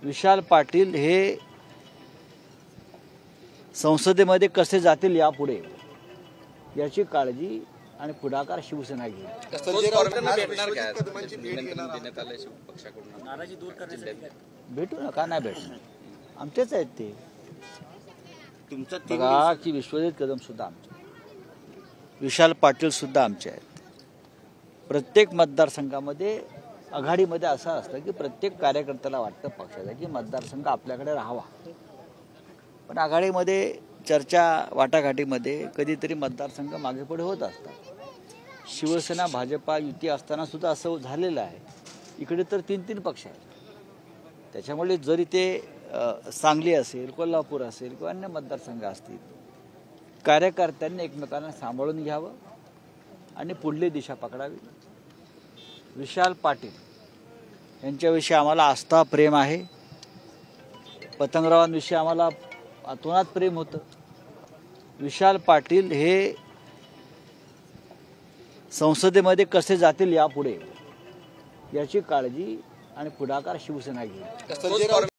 विशाल पाटील हे संसदेमध्ये कसे जातील यापुढे याची काळजी आणि पुढाकार शिवसेना घेईल। भेटू ना, का नाही भेटणार, आमचेच आहेत ते। बघा की विश्वजित कदम सुद्धा आमचे, विशाल पाटील सुद्धा आमचे आहेत। प्रत्येक मतदारसंघामध्ये आघाडीमध्ये असं असतं की प्रत्येक कार्यकर्त्याला वाटतं पक्षाचा की मतदारसंघ आपल्याकडे राहावा, पण आघाडीमध्ये चर्चा वाटाघाटीमध्ये कधीतरी मतदारसंघ मागे पुढे होत असतात। शिवसेना भाजपा युती असताना सुद्धा असं झालेलं आहे। इकडे तर 3-3 पक्ष आहेत, त्याच्यामुळे जरी ते सांगली असेल, कोल्हापूर असेल किंवा अन्य मतदारसंघ असतील, कार्यकर्त्यांनी एकमेकांना सांभाळून घ्यावं आणि पुढली दिशा पकडावी। विशाल पाटील यांच्याविषयी आम्हाला आस्था प्रेम आहे, पतंगरावांविषयी आम्हाला अतोनात प्रेम होतं। विशाल पाटील हे संसदेमध्ये कसे जातील यापुढे याची काळजी आणि पुढाकार शिवसेना घेईल।